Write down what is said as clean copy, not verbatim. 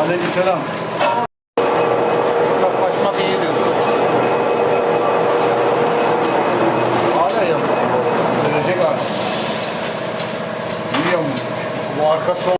Aleykümselam. Hesaplaşmak iyidir. Hala yapıyor. Sürecek abi. Biliyor musun? Bu arka sol.